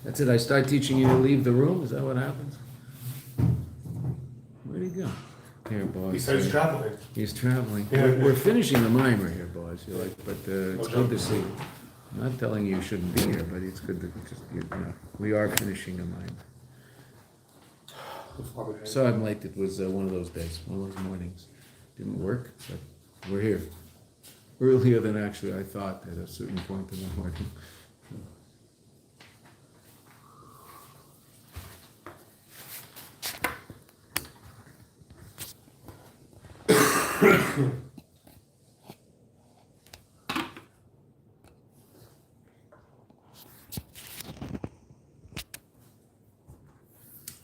That's it. I start teaching you to leave the room. Is that what happens? Where'd he go? Here, boys. He said he's traveling. He's traveling. Yeah. We're finishing the mimer here, boys. You're like, but it's good to see you. I'm not telling you shouldn't be here, but it's good to just, we are finishing the mimer. So I'm late. It was one of those days, one of those mornings. Didn't work, but we're here. Earlier than actually I thought at a certain point in the morning.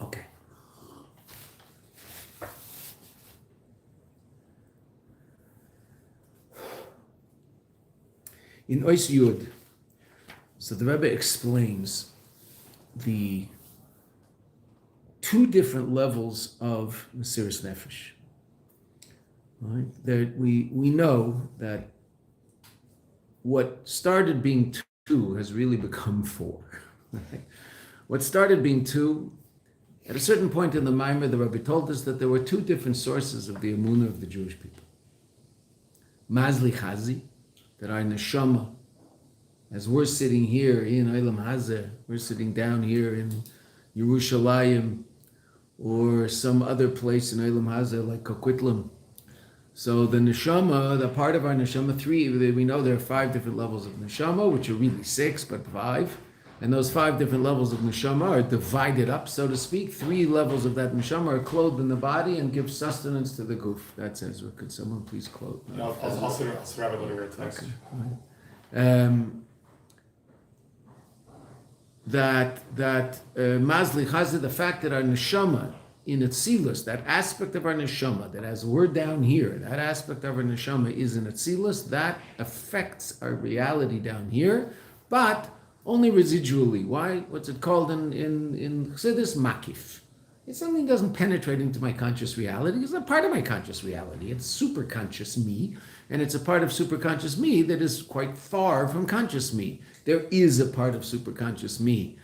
Okay. In Ois Yud, so the Rebbe explains the two different levels of Mesiras Nefesh. Right? That we know that what started being two has really become four. Right? What started being two, at a certain point in the Maimer, the Rebbe told us that there were two different sources of the Emunah of the Jewish people. Mazli Chazi, that our neshama, as we're sitting here in Olam Hazeh, we're sitting down here in Yerushalayim, or some other place in Olam Hazeh like Coquitlam. So the neshama, the part of our neshama, we know there are 5 different levels of neshama, which are really 6, but 5. And those 5 different levels of neshama are divided up, so to speak. 3 levels of that neshama are clothed in the body and give sustenance to the goof. That says, could someone please quote? I'll grab it later. Okay. Right. That Mazli Chazir, the fact that our neshama in Atzilus, that aspect of our neshama, that as we're down here, that aspect of our neshama is in Atzilus, that affects our reality down here, but only residually. Why? What's it called in Chassidus? Makif. It's something that doesn't penetrate into my conscious reality. It's not part of my conscious reality. It's superconscious me, and it's a part of superconscious me that is quite far from conscious me. There is a part of superconscious me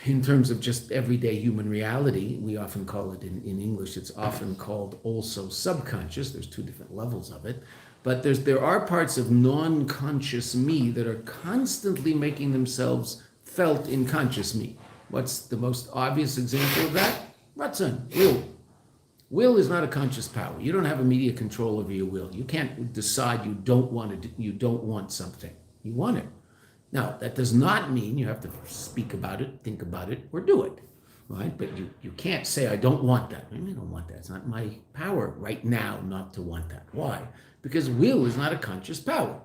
in terms of just everyday human reality. We often call it, in English, it's often called also subconscious. There's 2 different levels of it. But there are parts of non-conscious me that are constantly making themselves felt in conscious me. What's the most obvious example of that? Ratzon, will. Will is not a conscious power. You don't have immediate control over your will. You can't decide you don't want something. You want it. Now, that does not mean you have to speak about it, think about it, or do it, right? But you can't say, I don't want that. I don't want that. It's not my power right now not to want that. Why? Because will is not a conscious power.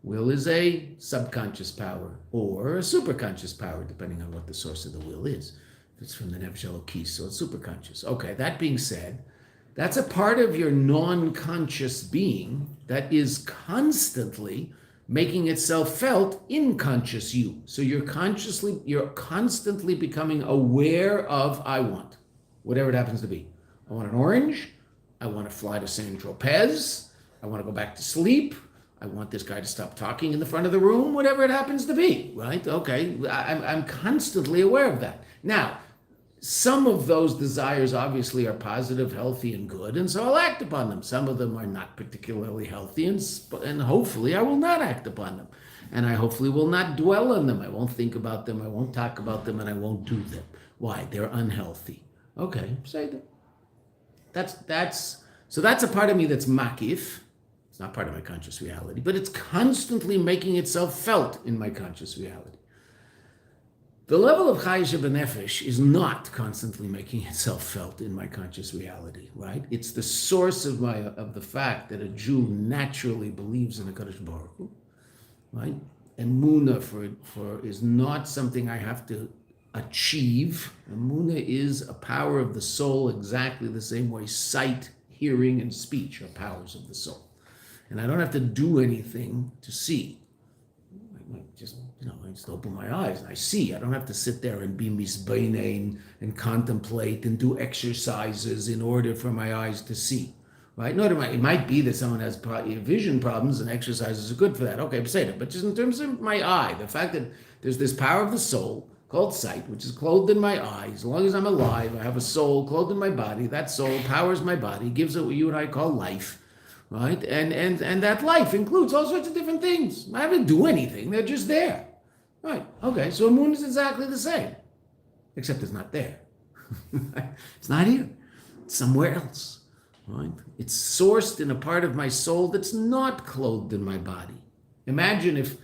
Will is a subconscious power or a superconscious power, depending on what the source of the will is. If it's from the Nefesh Elokis, so it's superconscious. Okay, that being said, that's a part of your non-conscious being that is constantly making itself felt in conscious you. So you're constantly becoming aware of I want, whatever it happens to be. I want an orange. I want to fly to Saint Tropez. I want to go back to sleep. I want this guy to stop talking in the front of the room, whatever it happens to be, right? Okay, I'm constantly aware of that. Now, some of those desires obviously are positive, healthy, and good, and so I'll act upon them. Some of them are not particularly healthy, and hopefully I will not act upon them. And I hopefully will not dwell on them. I won't think about them, I won't talk about them, and I won't do them. Why? They're unhealthy. Okay, say them. So that's a part of me that's makif. It's not part of my conscious reality, but it's constantly making itself felt in my conscious reality. The level of Chayish B'Nefesh is not constantly making itself felt in my conscious reality, right? It's the source of the fact that a Jew naturally believes in a Kadosh Baruch Hu, right? Emunah for is not something I have to achieve. Emunah is a power of the soul exactly the same way sight, hearing, and speech are powers of the soul. And I don't have to do anything to see. I just open my eyes and I see. I don't have to sit there and be misbeinain and contemplate and do exercises in order for my eyes to see, right? No, it might be that someone has vision problems and exercises are good for that. Okay, say that. But just in terms of my eye, the fact that there's this power of the soul called sight, which is clothed in my eye. As long as I'm alive, I have a soul clothed in my body. That soul powers my body, gives it what you and I call life, right? And that life includes all sorts of different things. I haven't do anything. They're just there. Right. Okay. So a moon is exactly the same, except it's not there. It's not here. It's somewhere else. Right? It's sourced in a part of my soul that's not clothed in my body. Imagine if,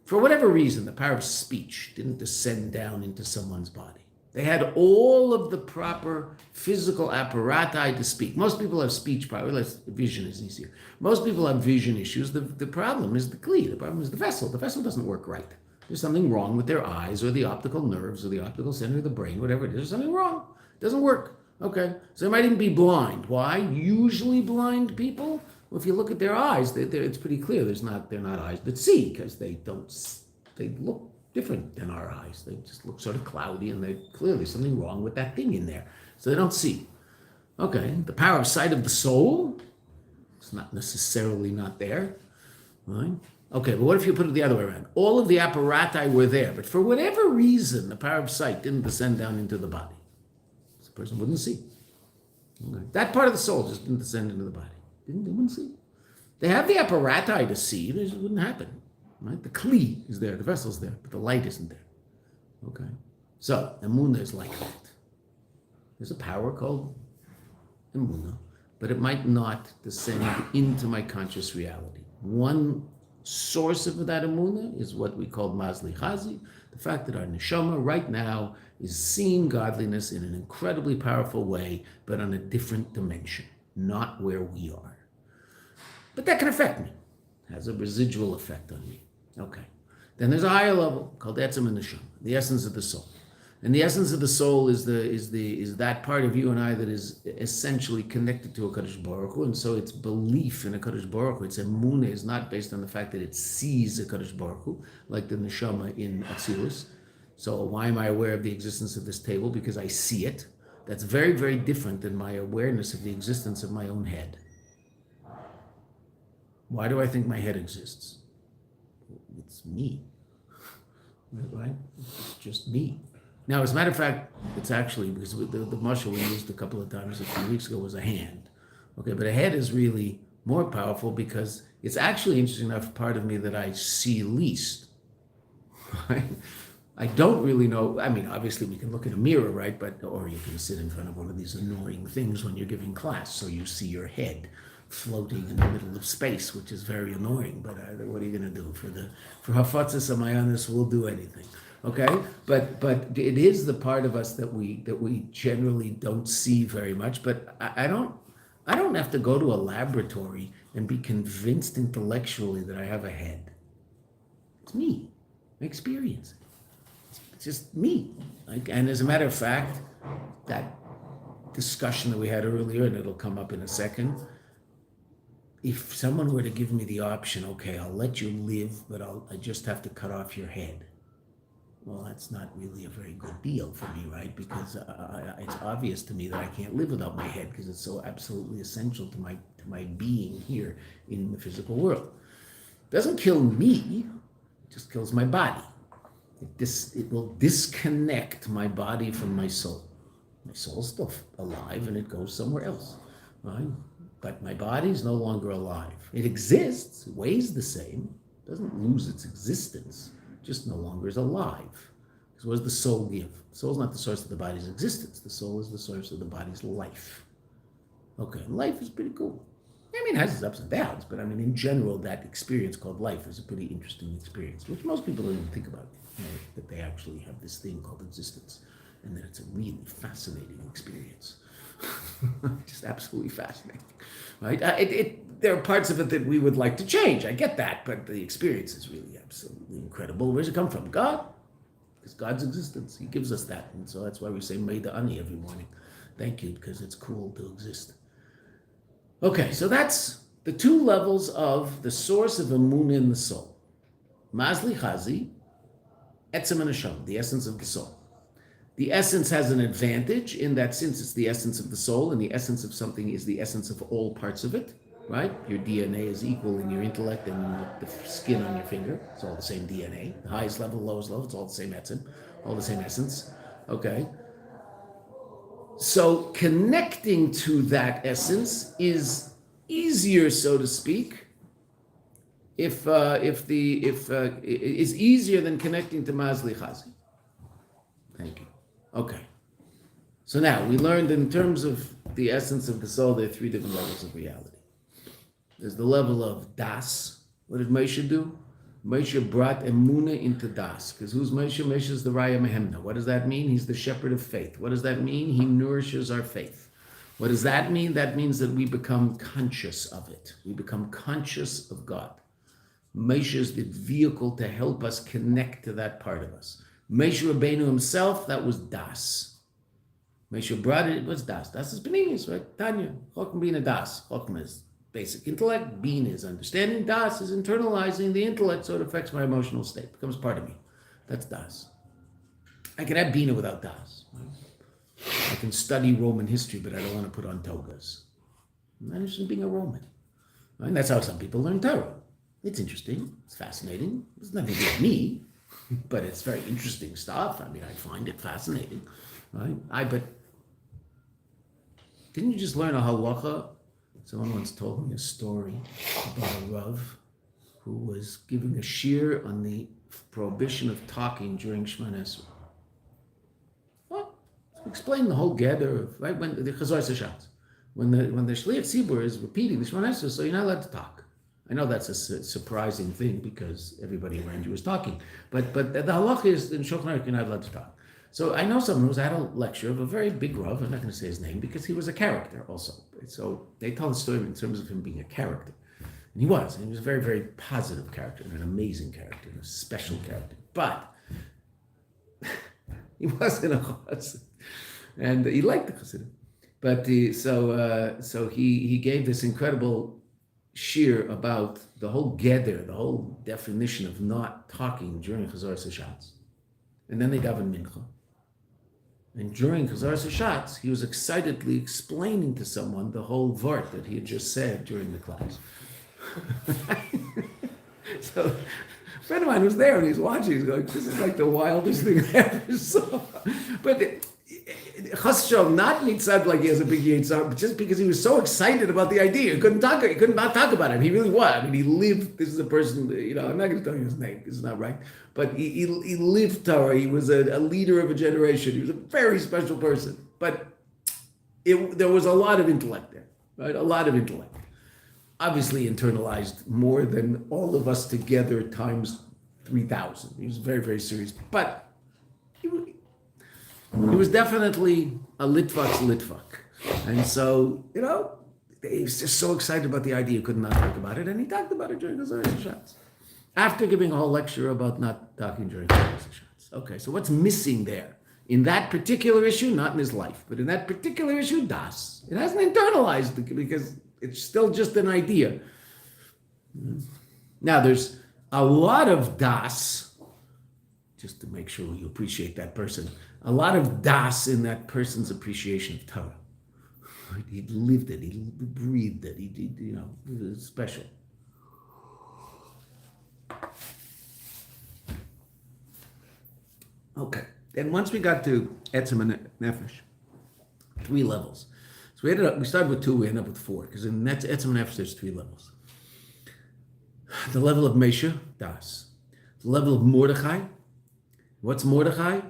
for whatever reason, the power of speech didn't descend down into someone's body. They had all of the proper physical apparatus to speak. Most people have speech problems. Vision is easier. Most people have vision issues. The problem is the kli. The problem is the vessel. The vessel doesn't work right. There's something wrong with their eyes or the optical nerves or the optical center of the brain, whatever it is. There's something wrong. It doesn't work. Okay, so they might even be blind. Why? Usually blind people, well, if you look at their eyes, it's pretty clear they're not eyes that see, because they look different than our eyes. They just look sort of cloudy, and there's clearly something wrong with that thing in there. So they don't see. Okay, the power of sight of the soul, it's not necessarily not there, right? Okay, but what if you put it the other way around? All of the apparatus were there, but for whatever reason, the power of sight didn't descend down into the body. The person wouldn't see. Okay. That part of the soul just didn't descend into the body. They wouldn't see. They have the apparatus to see, but it wouldn't happen. Right? The kli is there, the vessel's there, but the light isn't there. Okay. So emunah is like that. There's a power called emunah, but it might not descend into my conscious reality. One source of that emunah is what we call mazli chazi, the fact that our neshama right now is seeing godliness in an incredibly powerful way, but on a different dimension, not where we are. But that can affect me, has a residual effect on me. Okay. Then there's a higher level called etzem and neshama, the essence of the soul. And the essence of the soul is that part of you and I that is essentially connected to a Kadosh Baruch Hu, and so its belief in a Kadosh Baruch Hu, its emunah, is not based on the fact that it sees a Kadosh Baruch Hu, like the neshama in Atzilus. So why am I aware of the existence of this table? Because I see it. That's very, very different than my awareness of the existence of my own head. Why do I think my head exists? It's me, right? It's just me. Now, as a matter of fact, it's actually, because the muscle we used a couple of times a few weeks ago was a hand. Okay, but a head is really more powerful because it's actually, interesting enough, part of me that I see least. Right? I don't really know. I mean, obviously we can look in a mirror, right? Or you can sit in front of one of these annoying things when you're giving class, so you see your head floating in the middle of space, which is very annoying. But what are you going to do? For Hafatzas and Mayanot, we'll do anything. Okay, but it is the part of us that we generally don't see very much. But I don't have to go to a laboratory and be convinced intellectually that I have a head. It's me. I experience it. It's just me. And as a matter of fact, that discussion that we had earlier, and it'll come up in a second, if someone were to give me the option, okay, I'll let you live, but I just have to cut off your head. Well, that's not really a very good deal for me, right? Because it's obvious to me that I can't live without my head because it's so absolutely essential to my being here in the physical world. It doesn't kill me, it just kills my body. It will disconnect my body from my soul. My soul's still alive and it goes somewhere else, right? But my body's no longer alive. It exists, it weighs the same, doesn't lose its existence, just no longer is alive. Because what does the soul give? The soul's not the source of the body's existence. The soul is the source of the body's life. Okay, life is pretty cool. I mean, it has its ups and downs, but I mean, in general, that experience called life is a pretty interesting experience, which most people don't even think about, that they actually have this thing called existence, and that it's a really fascinating experience. Just absolutely fascinating, right? There are parts of it that we would like to change. I get that, but the experience is really absolutely incredible. Where does it come from? God, because God's existence. He gives us that, and so that's why we say "Meida Ani" every morning. Thank you, because it's cool to exist. Okay, so that's the two levels of the source of emunah in the soul: Mazli Chazi, Etzem and Neshama, the essence of the soul. The essence has an advantage in that since it's the essence of the soul, and the essence of something is the essence of all parts of it, right? Your DNA is equal in your intellect and the skin on your finger. It's all the same DNA. The highest level, lowest level, it's all the same etzem. all the same essence. Okay. So connecting to that essence is easier, so to speak, if is easier than connecting to Mazli Chazi. Thank you. Okay. So now we learned in terms of the essence of the soul, there are three different levels of reality. There's the level of das. What did Moshe do? Moshe brought Emunah into das. Because who's Moshe? Moshe is the Raya Mehemna. What does that mean? He's the shepherd of faith. What does that mean? He nourishes our faith. What does that mean? That means that we become conscious of it. We become conscious of God. Moshe is the vehicle to help us connect to that part of us. Moshe Rabbeinu himself, that was das. Moshe brought it was das. Das is Beninius, right? Tanya. Chokm Bina das. Chokm is basic intellect. Bin is understanding. Das is internalizing the intellect, so it affects my emotional state. Becomes part of me. That's das. I can have Bina without das. I can study Roman history, but I don't want to put on togas. I'm not interested in being a Roman. And that's how some people learn Torah. It's interesting. It's fascinating. It's nothing to do with me, but it's very interesting stuff. I mean, I find it fascinating. Right? But didn't you just learn a halacha? Someone once told me a story about a Rav who was giving a shir on the prohibition of talking during Shemana Esrei. Well, explain the whole gather of, right, when the Chazor Sashat, when the Shliach Tzibur is repeating the Shemana Esrei, so you're not allowed to talk. I know that's a surprising thing because everybody around you is talking, but the halacha is in Shulchan Aruch you're not allowed to talk. So I know someone who's at a lecture of a very big Rav, I'm not going to say his name because he was a character also. So they tell the story in terms of him being a character. And he was a very, very positive character, and an amazing character, and a special character. But he wasn't a chassid. And he liked the chassidim. But so he gave this incredible shir about the whole gather, the whole definition of not talking during Chazar Sashatz. And then they daven mincha. And during Chazar Sashatz, he was excitedly explaining to someone the whole vart that he had just said during the class. So a friend of mine was there and he's watching, he's going, this is like the wildest thing I ever saw. But Chas Shalom, not mitzad like he has a big yitzhar, but just because he was so excited about the idea, he could not talk about it. He really was. I mean, he lived. This is a person. I'm not going to tell you his name. It's not right. But he lived Torah. He was a leader of a generation. He was a very special person. But there was a lot of intellect there, right? A lot of intellect. Obviously internalized more than all of us together times 3,000. He was very, very serious. But he was definitely a Litvak's Litvak. And so, he was just so excited about the idea, he could not talk about it, and he talked about it during the Zohar Shabbat. After giving a whole lecture about not talking during the Zohar Shabbat. Okay, so what's missing there? In that particular issue, not in his life, but in that particular issue, das. It hasn't internalized because it's still just an idea. Now, there's a lot of das, just to make sure you appreciate that person, a lot of das in that person's appreciation of Torah. He lived it, he breathed it, he was special. Okay, then once we got to Etzem and Nefesh, 3 levels. So we started with 2, we ended up with 4, because in Etzem and Nefesh there's 3 levels. The level of Moshe, das. The level of Mordechai. What's Mordechai?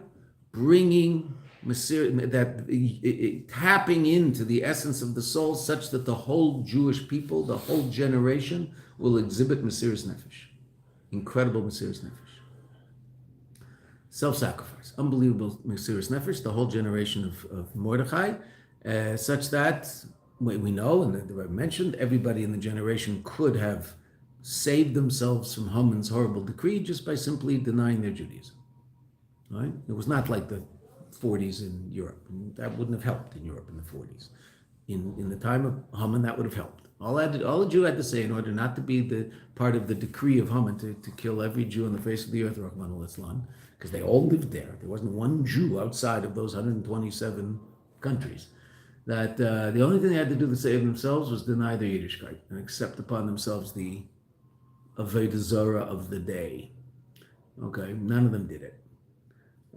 Bringing tapping into the essence of the soul such that the whole Jewish people, the whole generation, will exhibit Mesiras Nefesh. Incredible Mesiras Nefesh. Self-sacrifice. Unbelievable Mesiras Nefesh, the whole generation of Mordechai, such that we know, and the Rebbe mentioned, everybody in the generation could have saved themselves from Haman's horrible decree just by simply denying their Judaism. Right? It was not like the 40s in Europe. That wouldn't have helped in Europe in the 40s. In the time of Haman, that would have helped. All a Jew had to say in order not to be the part of the decree of Haman to kill every Jew on the face of the earth, Rahman al-Islam, because they all lived there. There wasn't one Jew outside of those 127 countries. That the only thing they had to do to save themselves was deny their Yiddishkeit and accept upon themselves the Avodah Zarah of the day. Okay, none of them did it.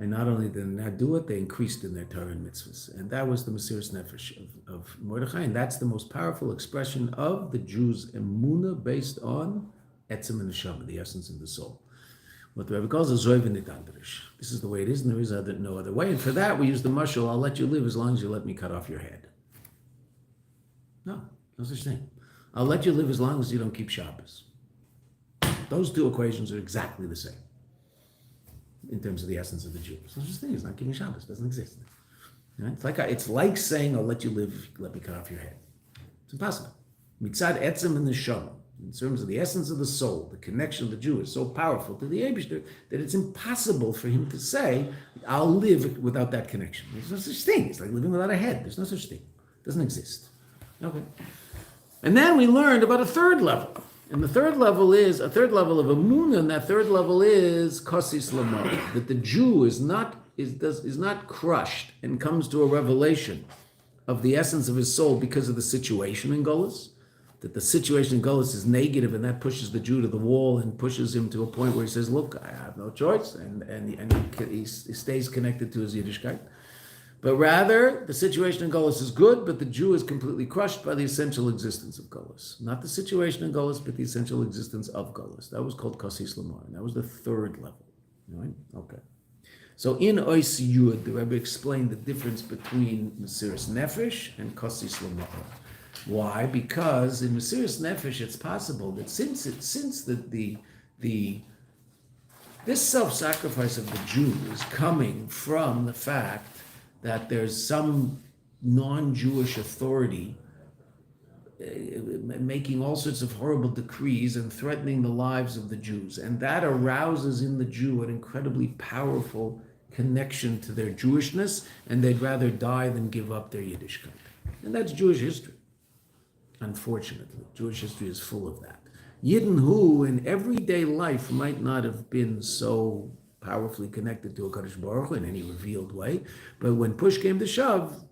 And not only did they not do it, they increased in their Torah and mitzvahs. And that was the Mesiras Nefesh of Mordechai. And that's the most powerful expression of the Jews' emunah based on etzem and neshama, the essence of the soul. What the Rebbe calls a zoiv v'nitandrish. This is the way it is, and there is no other way. And for that, we use the mashal, I'll let you live as long as you let me cut off your head. No such thing. I'll let you live as long as you don't keep Shabbos. Those two equations are exactly the same in terms of the essence of the Jew. So this thing is not keeping Shabbos. It doesn't exist. Right? It's like saying, I'll let you live if you let me cut off your head. It's impossible. Mitzad etzem and neshama, in terms of the essence of the soul, the connection of the Jew is so powerful to the Eibishter that it's impossible for him to say, I'll live without that connection. There's no such thing. It's like living without a head. There's no such thing. It doesn't exist. Okay. And then we learned about a third level. And the third level is a third level of emunah, and that third level is kosis lamar, that the Jew is not crushed and comes to a revelation of the essence of his soul because of the situation in Golus, that the situation in Golus is negative, and that pushes the Jew to the wall and pushes him to a point where he says, look, I have no choice, and he stays connected to his Yiddishkeit. But rather, the situation in Golus is good, but the Jew is completely crushed by the essential existence of Golus. Not the situation in Golus, but the essential existence of Golus. That was called Kosis Lamar, and that was the third level. Right? Okay. So in Ois Yud, the Rebbe explained the difference between Mesiras Nefesh and Kosis Lamar. Why? Because in Mesiras Nefesh, it's possible that since this self-sacrifice of the Jew is coming from the fact that there's some non-Jewish authority making all sorts of horrible decrees and threatening the lives of the Jews. And that arouses in the Jew an incredibly powerful connection to their Jewishness, and they'd rather die than give up their Yiddishkeit. And that's Jewish history. Unfortunately, Jewish history is full of that. Yidden who in everyday life might not have been so powerfully connected to a Kadosh Baruch Hu in any revealed way, but when push came to shove,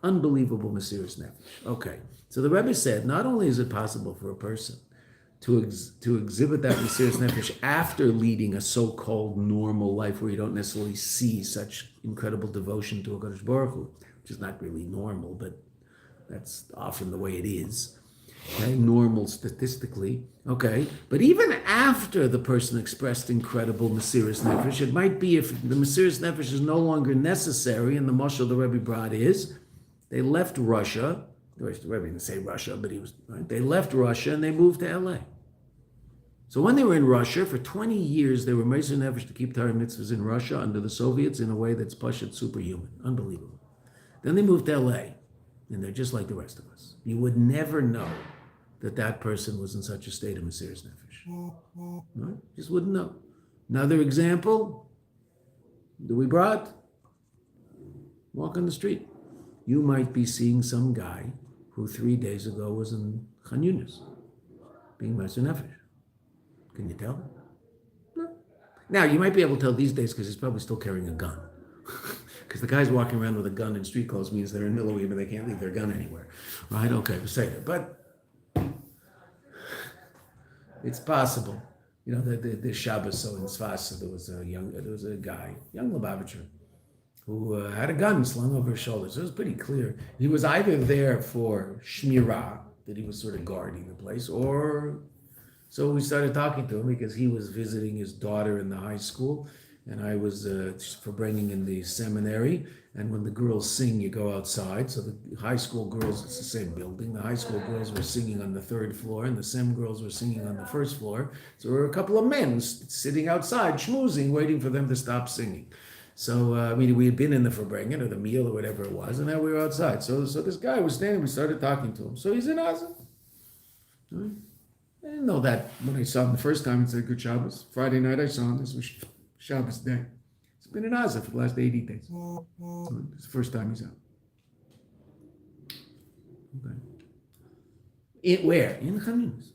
unbelievable Mesiras Nefesh. Okay, so the Rebbe said, not only is it possible for a person to exhibit that Mesiras Nefesh after leading a so-called normal life where you don't necessarily see such incredible devotion to a Kadosh Baruch Hu, which is not really normal, but that's often the way it is. Okay, normal statistically, okay, but even after the person expressed incredible Mesiras Nefesh, it might be if the Mesiras Nefesh is no longer necessary, and the mashal the Rebbe brought is, they left Russia, the Rebbe didn't say Russia, but he was, right? They left Russia and they moved to LA. So when they were in Russia, for 20 years, they were Mesiras Nefesh to keep Torah mitzvahs in Russia under the Soviets in a way that's pashut superhuman, unbelievable. Then they moved to LA, and they're just like the rest of us. You would never know that person was in such a state of Mesiras Nefesh. Right? Just wouldn't know. Another example that we brought, walk on the street. You might be seeing some guy who 3 days ago was in Chan Yunis, being Mesiras Nefesh. Can you tell? No. Now, you might be able to tell these days because he's probably still carrying a gun. Because the guys walking around with a gun in street clothes means they're in Milwaukee, but they can't leave their gun anywhere. Right? Okay, we'll say that. But it's possible. You know, the Shabbos, so in Sfas, there was a guy, young Lubavitcher, who had a gun slung over his shoulder. So it was pretty clear. He was either there for Shmirah, that he was sort of guarding the place, or so we started talking to him because he was visiting his daughter in the high school, and I was for bringing in the seminary. And when the girls sing, you go outside. So the high school girls, it's the same building. The high school girls were singing on the third floor, and the sem girls were singing on the first floor. So there were a couple of men sitting outside, schmoozing, waiting for them to stop singing. So, we had been in the Verbringen or the meal or whatever it was, and now we were outside. So this guy was standing, we started talking to him. So he's in Gaza. I didn't know that when I saw him the first time and said, good Shabbos. Friday night I saw him, this was Shabbos day. He's been in Gaza for the last 80 days. So it's the first time he's out. Okay. Where? In Chan Yunis.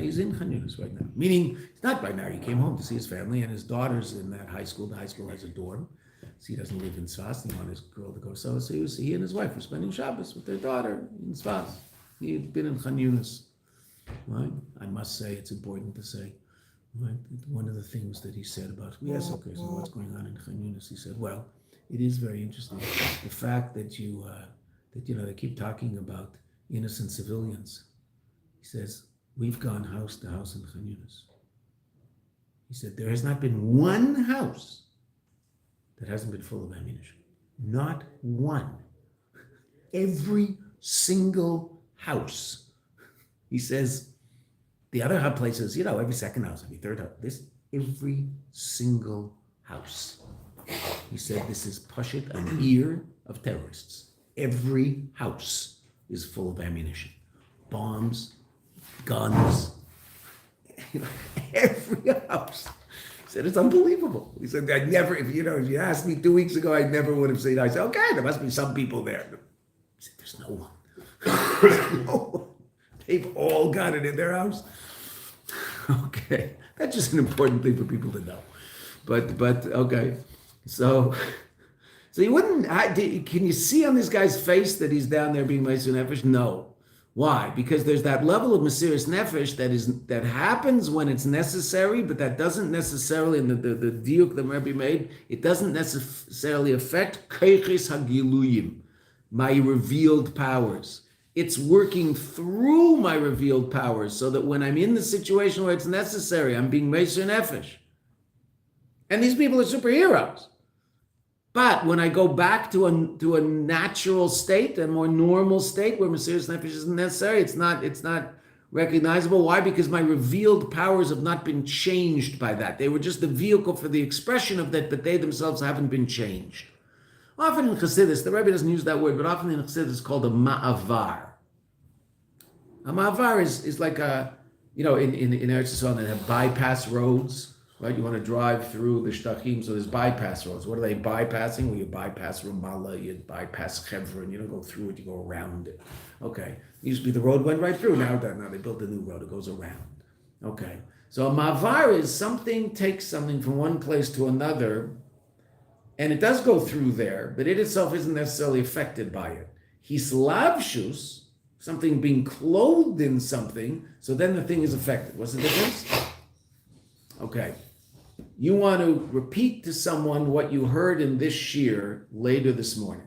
He's in Chan Yunis right now. Meaning, it's not right now. He came home to see his family, and his daughter's in that high school. The high school has a dorm. So he doesn't live in Sfas. He wanted his girl to go. So he and his wife were spending Shabbos with their daughter in Sfas. He had been in Chan Yunis. Right? I must say, it's important to say, Right? One of the things that he said about, yes, okay, so what's going on in Chan Yunis? He said, well, it is very interesting. The fact that they keep talking about innocent civilians. He says, we've gone house to house in Chan Yunis. He said, there has not been one house that hasn't been full of ammunition. Not one. Every single house. He says, the other places, every second house, every third house. Every single house. He said, this is Pashit, an ear of terrorists. Every house is full of ammunition. Bombs, guns, every house. He said, it's unbelievable. He said, I'd never, if you asked me 2 weeks ago, I never would have said, I said, okay, there must be some people there. He said, there's no one. There's no one. They've all got it in their house. Okay, that's just an important thing for people to know. But okay, so you wouldn't. Can you see on this guy's face that he's down there being Meiser Nefesh? No. Why? Because there's that level of Mesiras Nefesh that happens when it's necessary, but that doesn't necessarily, in the diuk that Rabbi made, it doesn't necessarily affect Keiches Hagiluyim, my revealed powers. It's working through my revealed powers so that when I'm in the situation where it's necessary, I'm being Meiser Nefesh. And these people are superheroes. But when I go back to a natural state, a more normal state where Mesiras Nefesh isn't necessary, it's not recognizable. Why? Because my revealed powers have not been changed by that. They were just the vehicle for the expression of that, but they themselves haven't been changed. Often in Chassidus, the Rebbe doesn't use that word, but often in Chassidus it's called a ma'avar. A ma'avar is like in Eretz Yisrael they have bypass roads, right? You want to drive through the Shtachim, so there's bypass roads. What are they bypassing? Well, you bypass Ramallah, you bypass Hebron, you don't go through it, you go around it. Okay. It used to be the road went right through, now they built a new road, it goes around. Okay. So a ma'avar is takes something from one place to another, and it does go through there, but it itself isn't necessarily affected by it. Hislavshus, something being clothed in something, so then the thing is affected. What's the difference? Okay. You want to repeat to someone what you heard in this shir later this morning.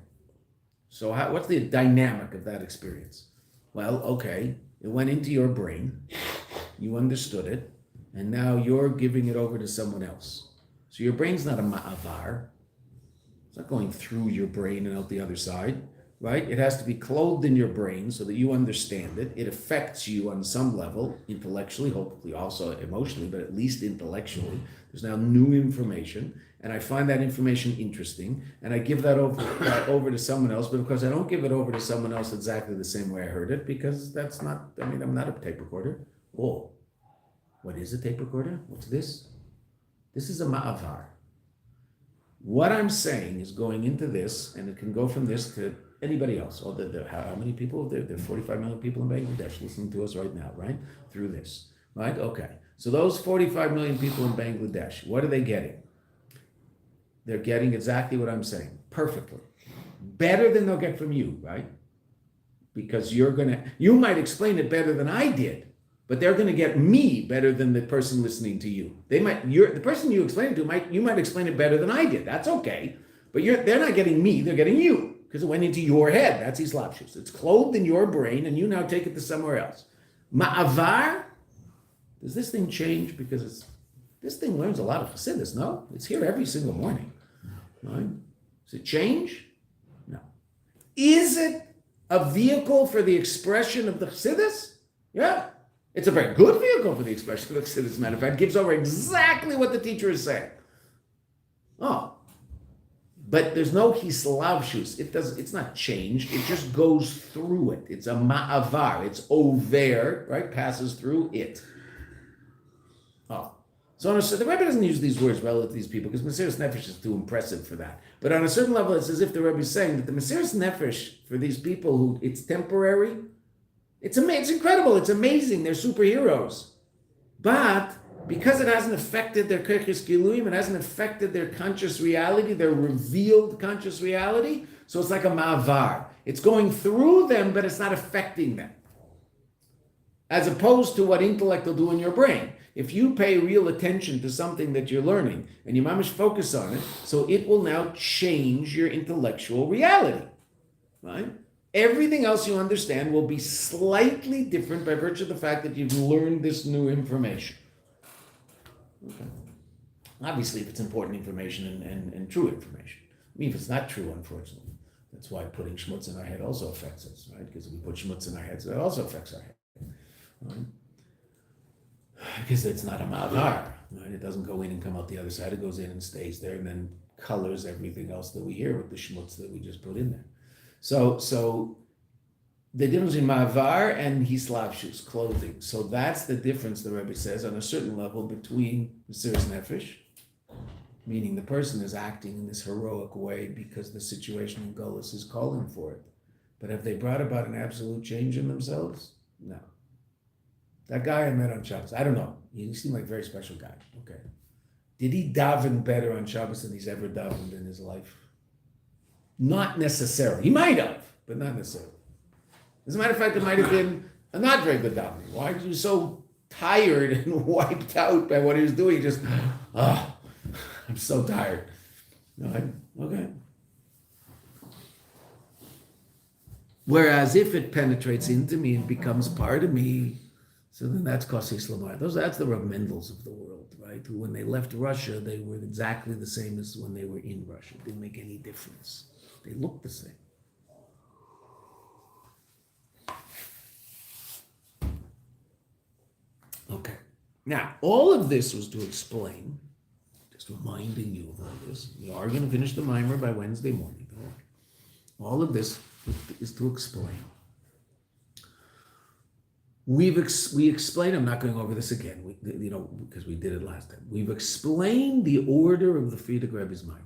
So what's the dynamic of that experience? Well, okay, it went into your brain, you understood it, and now you're giving it over to someone else. So your brain's not a ma'avar. It's not going through your brain and out the other side, right? It has to be clothed in your brain so that you understand it. It affects you on some level, intellectually, hopefully also emotionally, but at least intellectually. There's now new information, and I find that information interesting, and I give that over to someone else, but of course I don't give it over to someone else exactly the same way I heard it, because I'm not a tape recorder. Oh, what is a tape recorder? What's this? This is a ma'avar. What I'm saying is going into this, and it can go from this to anybody else. Or how many people? There are 45 million people in Bangladesh listening to us right now, right? Through this, right? Okay. So those 45 million people in Bangladesh, what are they getting? They're getting exactly what I'm saying, perfectly. Better than they'll get from you, right? Because you might explain it better than I did, but they're going to get me better than the person listening to you. The person you explain it to you might explain it better than I did. That's okay. But they're not getting me, they're getting you. Because it went into your head. That's Islavshus. It's clothed in your brain, and you now take it to somewhere else. Ma'avar, does this thing change? Because this thing learns a lot of Chassidus, no? It's here every single morning. Right? Does it change? No. Is it a vehicle for the expression of the Chassidus? Yeah. It's a very good vehicle for the expression of the Chassidus. As a matter of fact, it gives over exactly what the teacher is saying. Oh. But there's no hislavshus. It's not changed. It just goes through it. It's a ma'avar. It's over, right? Passes through it. Oh. So the Rebbe doesn't use these words relative to these people because Mesiras Nefesh is too impressive for that. But on a certain level, it's as if the Rebbe is saying that the Mesiras Nefesh for these people who it's temporary, it's incredible. It's amazing. They're superheroes. But because it hasn't affected their keiches giluyim, it hasn't affected their conscious reality, their revealed conscious reality, so it's like a ma'avar. It's going through them, but it's not affecting them. As opposed to what intellect will do in your brain. If you pay real attention to something that you're learning and you mamish focus on it, so it will now change your intellectual reality, right? Everything else you understand will be slightly different by virtue of the fact that you've learned this new information. Okay. Obviously, if it's important information and true information. I mean, if it's not true, unfortunately, that's why putting schmutz in our head also affects us, right? Because if we put schmutz in our heads, it also affects our head, right? Because it's not a mavar, right? It doesn't go in and come out the other side. It goes in and stays there and then colors everything else that we hear with the schmutz that we just put in there. So the difference in mavar and hislavshus, clothing. So that's the difference, the Rebbe says, on a certain level between Mesiras Nefesh, meaning the person is acting in this heroic way because the situation in Golus is calling for it. But have they brought about an absolute change in themselves? No. That guy I met on Shabbos, I don't know. He seemed like a very special guy. Okay. Did he daven better on Shabbos than he's ever davened in his life? Not necessarily. He might have, but not necessarily. As a matter of fact, it might have been a not very good davening. Why was he so tired and wiped out by what he was doing? Just, I'm so tired. Okay. Whereas if it penetrates into me and becomes part of me, so then that's Kosis Lamar. That's the Rav Mendels of the world, right? Who, when they left Russia, they were exactly the same as when they were in Russia. It didn't make any difference. They looked the same. Okay. Now, all of this was to explain, just reminding you of all this. We are going to finish the mimer by Wednesday morning. All of this is to explain. We explained, I'm not going over this again, because we did it last time. We've explained the order of the Frierdiker Rebbe's mimer.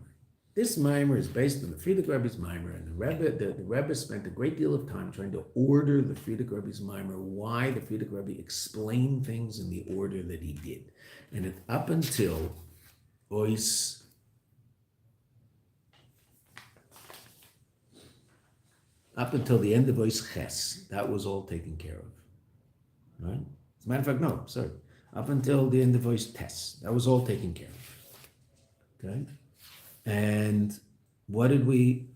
This mimer is based on the Frierdiker Rebbe's mimer, and the Rebbe spent a great deal of time trying to order the Frierdiker Rebbe's mimer, why the Frierdiker Rebbe explained things in the order that he did. And it, up until Ois up until the end of Ois Ches, that was all taken care of. Right? As a matter of fact, no, sorry. Up until the end of Ois Tes, that was all taken care of. Okay? And what did we...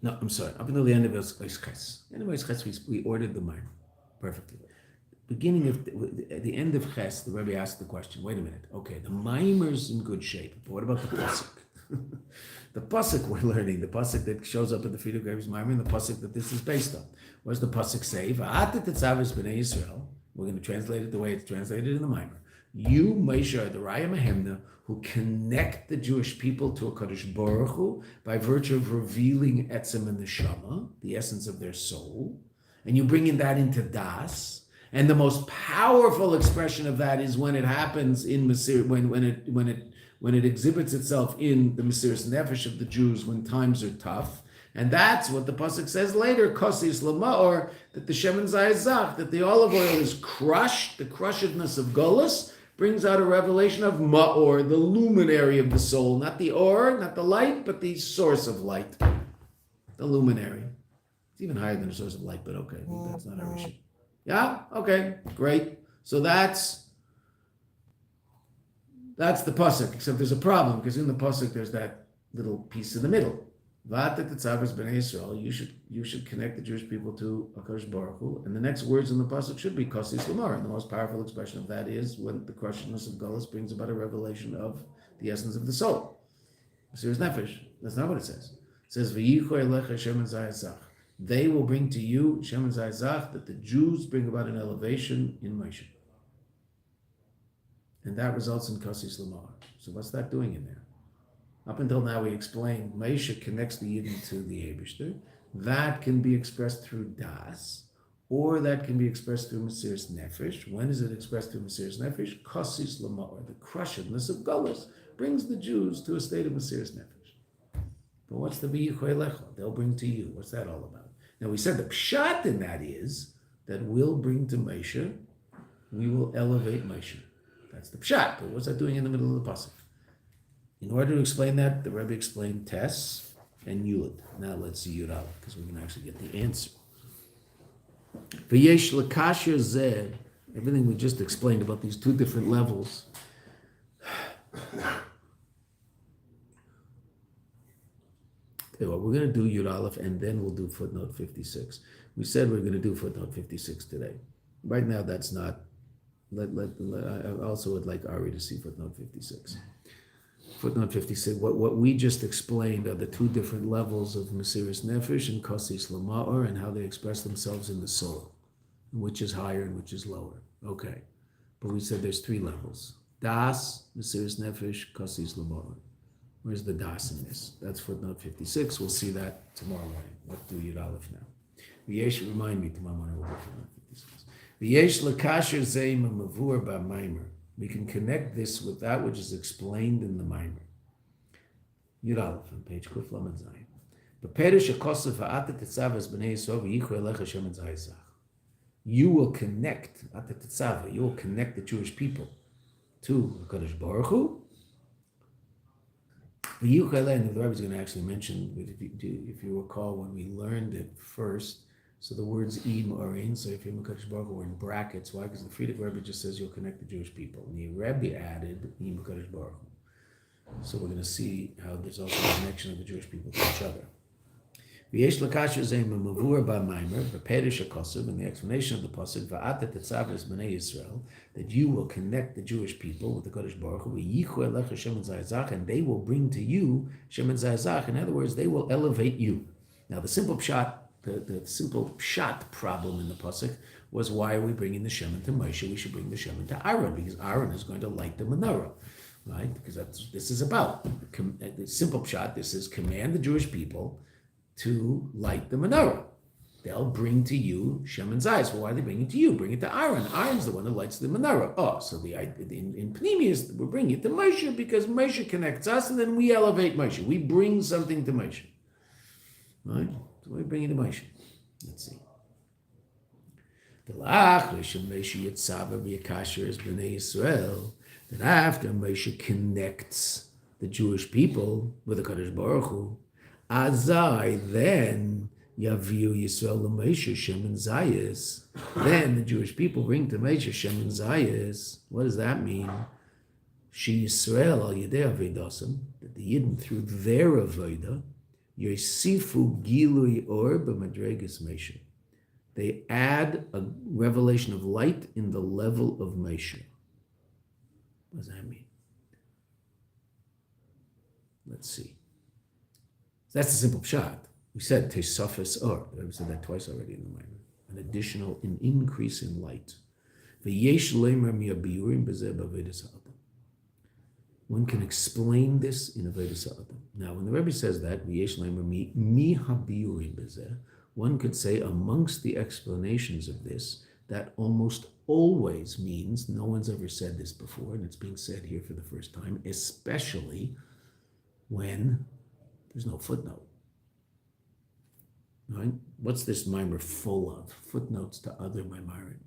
No, I'm sorry. Up until the end of Ois Ches. The end of Ois Ches, we ordered the mimer perfectly. Beginning of... At the end of Ches, the Rebbe asked the question, wait a minute, okay, the mimer's in good shape, but what about the pasuk? The pasuk we're learning, the pasuk that shows up in the Frierdiker Rebbe's mimer, and the pasuk that this is based on. What does the pasuk say? Veata tetzave b'nei Yisrael. We're going to translate it the way it's translated in the mimer. You, Moshe, are the Raya Mehemna, who connect the Jewish people to a Kadosh Baruch Hu by virtue of revealing Etzem and Neshama, the essence of their soul, and you bring in that into Das. And the most powerful expression of that is when it happens in Masir, when it exhibits itself in the Mesiras Nefesh of the Jews when times are tough. And that's what the pasuk says later, Kosis Lamaor, that the Shemen Zayazach, that the olive oil is crushed, the crushedness of Golus brings out a revelation of Ma'or, the luminary of the soul, not the or, not the light, but the source of light, the luminary. It's even higher than the source of light, but okay, that's not our issue. Yeah? Okay, great. So that's the pasuk, except there's a problem, because in the pasuk there's that little piece in the middle. Veata tetzave b'nei Yisrael. You should connect the Jewish people to HaKadosh Baruch Hu, and the next words in the pasuk should be Kosis Lamar. And the most powerful expression of that is when the crushedness of Golus brings about a revelation of the essence of the soul. Mesiras Nefesh. That's not what it says. It says V'yichu elecha Shemen Zayazach. They will bring to you Shemen Zayazach, that the Jews bring about an elevation in Moshe. And that results in Kosis Lamar. So what's that doing in there? Up until now, we explained Moshe connects the Yidden to the Eibishter. That can be expressed through Das, or that can be expressed through Mesiras Nefesh. When is it expressed through Mesiras Nefesh? Kosis Lamar, the crushedness of Golus, brings the Jews to a state of Mesiras Nefesh. But what's the V'yichu elecha? They'll bring to you. What's that all about? Now, we said the pshat in that is that we'll bring to Moshe, we will elevate Moshe. That's the pshat. But what's that doing in the middle of the pasuk? In order to explain that, the Rebbe explained Tes and Yud. Now let's see Yud because we can actually get the answer. V'yesh l'kasher zeh everything we just explained about these two different levels. Okay, well, we're going to do Yud Aleph, and then we'll do footnote 56. We said we're going to do footnote 56 today. Right now, that's not. I also would like Ari to see footnote 56. Footnote 56, what we just explained are the two different levels of Mesiras Nefesh and Kosis Lama'or, and how they express themselves in the soul, which is higher and which is lower. Okay. But we said there's three levels. Das, Mesiras Nefesh, Kosis Lama'or. Where's the Das in this? That's footnote 56. We'll see that tomorrow morning. Let's do Yud Aleph now. V'yesh, remind me tomorrow morning we'll do footnote 56. V'yesh l'kasher zeim mavur ba'maimer. We can connect this with that which is explained in the Maimer. Yud Aleph on page Kuf Lamed Zayin. B'perish hakosav va'ata tetzave es b'nei Yisrael v'yichru elecha Shem et Zayisach. You will connect, ata tetzave, you will connect the Jewish people to HaKadosh Baruch Hu. V'yichru elecha, the Rabbi is going to actually mention, if you recall when we learned it first, so the words im are in, so if you're HaKadosh Baruch Hu, we're in brackets. Why? Because the Frierdiker Rebbe just says you'll connect the Jewish people. And the Rebbe added im HaKadosh Baruch Hu. So we're going to see how there's also a connection of the Jewish people to each other. V'yesh l'kasher zeim mavur ba'maimer, v'perish hakosav, in the explanation of the pasuk, va'ata tetzave es b'nei Yisrael, that you will connect the Jewish people with the HaKadosh Baruch Hu, v'yichu elecha Shem et Zayizach, and they will bring to you Shem et Zayizach. In other words, they will elevate you. Now the simple pshat, the simple pshat problem in the pasuk was, why are we bringing the Shemen to Moshe? We should bring the Shemen to Aaron, because Aaron is going to light the menorah, right? Because this is about the simple pshat. This is command the Jewish people to light the menorah. They'll bring to you Shemen Zayis. Well, why are they bringing it to you? Bring it to Aaron. Aaron's the one that lights the menorah. Oh, so in Pnimius, we're bringing it to Moshe because Moshe connects us, and then we elevate Moshe. We bring something to Moshe, right? So we bring it to Moshe. Let's see. That after Moshe connects the Jewish people with the Kadosh Baruch Hu, Azai, then Yaviu Yisrael Moshe Shemen Zayis. Then the Jewish people bring to Moshe Shemen Zayis. What does that mean? She Yisrael al Yedei Avedosam, that the Yidden through their Avodah, Yosifu Gilui Or b'Madregas Moshe. They add a revelation of light in the level of Moshe. What does that mean? Let's see. That's the simple pshat. We said Tesafes Or. I've said that twice already in the Bible. An increase in light. V'yesh leimer mi'abiurim b'zeh b'avedas ha'adam. One can explain this in Avodas Ha'adam. Now, when the Rebbe says that, v'yesh leimer mi'abiurim b'zeh, one could say amongst the explanations of this, that almost always means, no one's ever said this before, and it's being said here for the first time, especially when there's no footnote. Right? What's this mimer full of? Footnotes to other mimarim.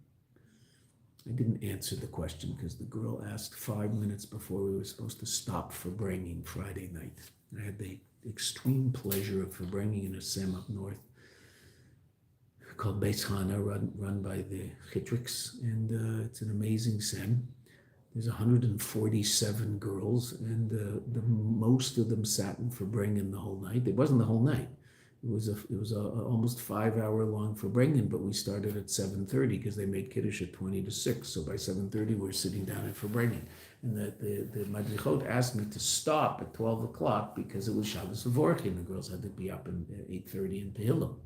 I didn't answer the question because the girl asked 5 minutes before we were supposed to stop for bringing Friday night. I had the extreme pleasure of bringing in a sem up north called Beis Hana, run by the Chitricks, and it's an amazing sem. There's 147 girls, and the most of them sat in for bringing the whole night. It wasn't the whole night. It was a almost 5 hour long for bringing, but we started at 7:30 because they made Kiddush at 20 to 6. So by 7:30 we're sitting down at for bringing. And the Madrichot asked me to stop at 12 o'clock because it was Shabbos V'Vorchim. The girls had to be up at 8:30 in Tehillim.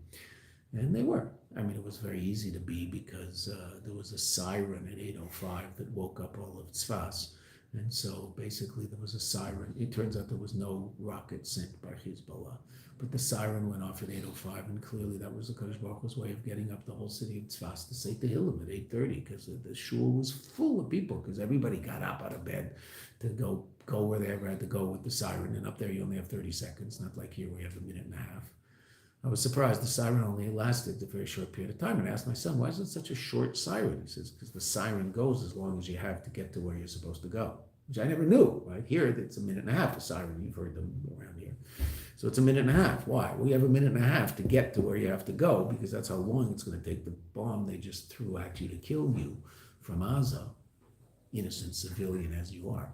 And they were. I mean, it was very easy to be because there was a siren at 8:05 that woke up all of Tzfas. And so basically there was a siren. It turns out there was no rocket sent by Hezbollah. But the siren went off at 8:05, and clearly that was the Kadosh Baruch Hu's way of getting up the whole city of Tzfas to say Tehillim at 8:30, because the shul was full of people, because everybody got up out of bed to go where they ever had to go with the siren. And up there you only have 30 seconds, not like here where you have a minute and a half. I was surprised the siren only lasted a very short period of time, and I asked my son, why is it such a short siren? He says, because the siren goes as long as you have to get to where you're supposed to go, which I never knew. Right here, it's a minute and a half, a siren. You've heard them around here. So it's a minute and a half. Why? Well, you have a minute and a half to get to where you have to go, because that's how long it's going to take the bomb they just threw at you to kill you, from Gaza, innocent civilian as you are,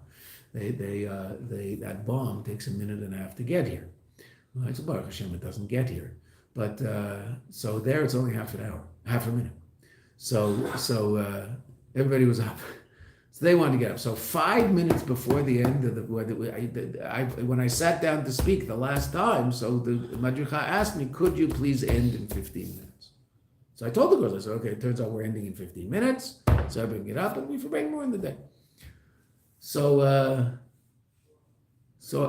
that bomb takes a minute and a half to get here. Right? So Baruch Hashem, it doesn't get here. But so there it's only half a minute. So everybody was up. So they wanted to get up. So 5 minutes before the end of when I sat down to speak the last time, so the Madricha asked me, could you please end in 15 minutes? So I told the girls, I said, okay, it turns out we're ending in 15 minutes. So I bring it up and we bring more in the day. So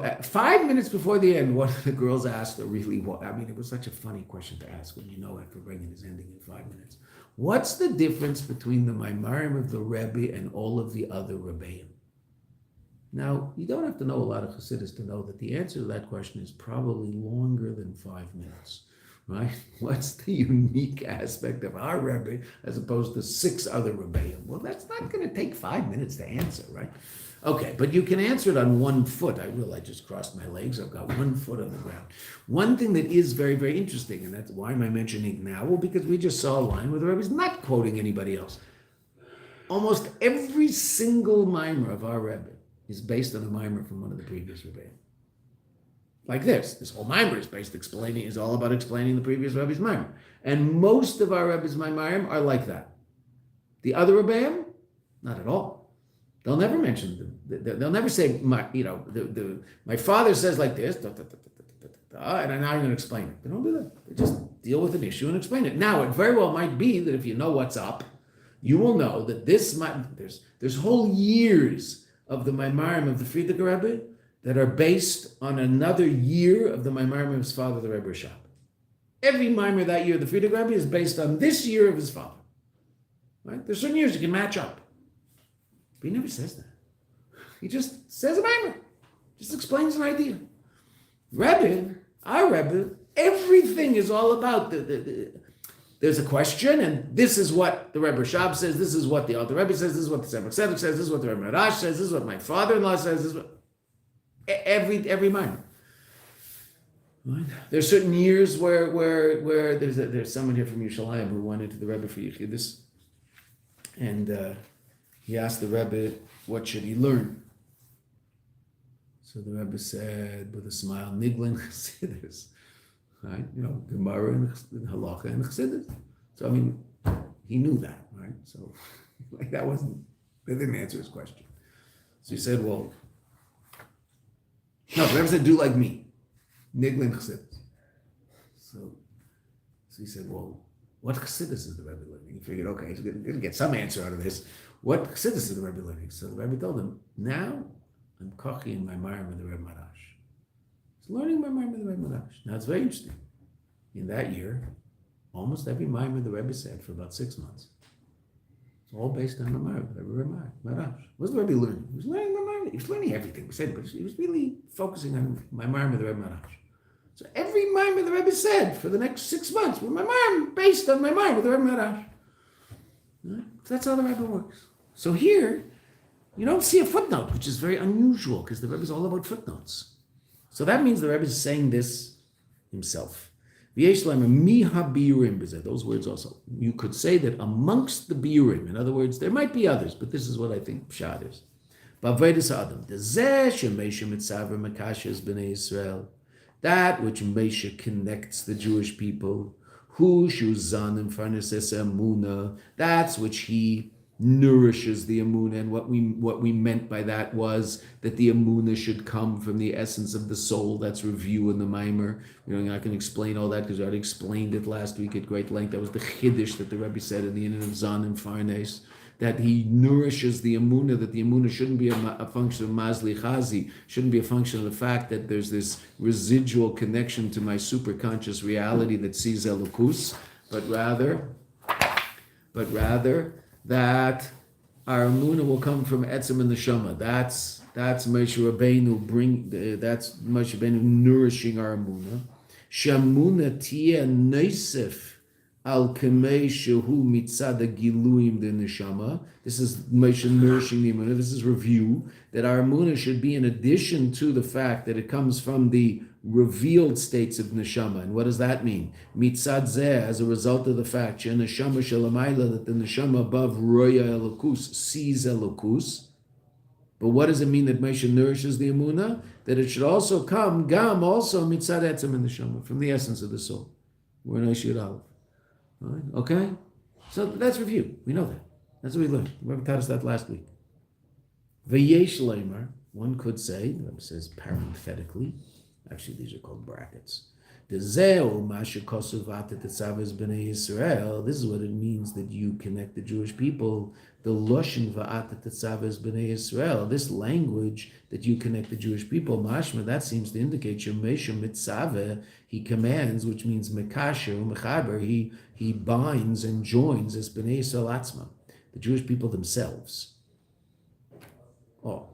at 5 minutes before the end, one of the girls asked, it was such a funny question to ask when you know after bringing is ending in 5 minutes. What's the difference between the Maimarim of the Rebbe and all of the other Rebbeim? Now, you don't have to know a lot of Chassidus to know that the answer to that question is probably longer than 5 minutes, right? What's the unique aspect of our Rebbe as opposed to 6 other Rebbeim? Well, that's not going to take 5 minutes to answer, right? Okay, but you can answer it on 1 foot. I just crossed my legs. I've got 1 foot on the ground. One thing that is very, very interesting, and that's why am I mentioning it now? Well, because we just saw a line where the Rebbe is not quoting anybody else. Almost every single mimer of our Rebbe is based on a mimer from one of the previous Rebbeim. Like this whole mimer is all about explaining the previous Rebbe's mimer. And most of our Rebbe's mimarim are like that. The other Rebbeim, not at all. They'll never mention them. They'll never say, my father says like this, and now I'm going to explain it. They don't do that. They just deal with an issue and explain it. Now, it very well might be that if you know what's up, you will know that there's whole years of the Maimarim of the Frierdiker Rebbe that are based on another year of the Maimarim of his father, the Rebbe Rashab. Every Maimer that year, the Frierdiker Rebbe, is based on this year of his father. Right? There's certain years you can match up. But he never says that. He just says a mimer. Just explains an idea. Rebbe, our Rebbe, everything is all about there's a question, and this is what the Rebbe Rashab says, this is what the Alter Rebbe says, this is what the Tzemach Tzedek says, this is what the Rebbe Marash says, this is what my father-in-law says, this is what every mimer. Right? There's certain years where there's someone here from Yerushalayim who went into the Rebbe for Yeshiva, and he asked the Rebbe, what should he learn? So the Rebbe said, with a smile, Niglin Chassidus, right? Gemara and Halacha and Chassidus. So, he knew that, right? So, they didn't answer his question. So he said, well, no, the Rebbe said, do like me, Niglin Chassidus. So he said, well, what Chassidus is the Rebbe learning? He figured, okay, he's going to get some answer out of this. What Chassidus is the Rebbe learning? So the Rebbe told him, now I'm kochi in my Maimer with the Rebbe Marash. He's learning my Maimer with the Rebbe Marash. Now it's very interesting. In that year, almost every Maimer the Rebbe said for about 6 months. It's all based on the Maimer, the Rebbe Marash. What was the Rebbe learning? He was learning my Maimer. He was learning everything we said, but he was really focusing on my Maimer with the Rebbe Marash. So every Maimer the Rebbe said for the next 6 months were my Maimer based on my Maimer with the Rebbe Marash. Right? So that's how the Rebbe works. So here, you don't see a footnote, which is very unusual because the Rebbe is all about footnotes. So that means the Rebbe is saying this himself. Those words also. You could say that amongst the biurim, in other words, there might be others, but this is what I think pshat is. That which Moshe connects the Jewish people, that's which he nourishes the emunah, and what we meant by that was that the emunah should come from the essence of the soul. That's review in the mimer. I can explain all that because I already explained it last week at great length. That was the chiddush that the Rebbe said in the Inyan of Zan and Farnes, that he nourishes the emunah, that the emunah shouldn't be a function of mazli chazi, shouldn't be a function of the fact that there's this residual connection to my superconscious reality that sees elokus, but rather that our emunah will come from etzem and neshama. That's Moshe Rabbeinu that's Moshe Rabbeinu nourishing our emunah. Shamuna tia neisef al kemei shehu mitzad giluim de neshama. This is Moshe nourishing the emunah. This is review that our emunah should be in addition to the fact that it comes from the revealed states of neshama. And what does that mean? Mitzad zeh, as a result of the fact neshama shelamayla, that the neshama above roya elokus sees elokus. But what does it mean that Moshe nourishes the emunah? That it should also come gam also mitzad etzem in neshama, from the essence of the soul. We're in Yeshua Aleph. All right? Okay? So that's review. We know that. That's what we learned. The Rebbe taught us that last week. V'yesh leimer, one could say, the Rebbe says parenthetically, actually these are called brackets. D'zeu mashu kosu v'ata tetzave b'nei Yisrael. This is what it means that you connect the Jewish people. The loshin v'ata tetzave b'nei Yisrael. This language that you connect the Jewish people, mashma, that seems to indicate shemesha mitzave. He commands, which means mekasher mechaber. He binds and joins as b'nei Yisrael atzma, the Jewish people themselves. Oh,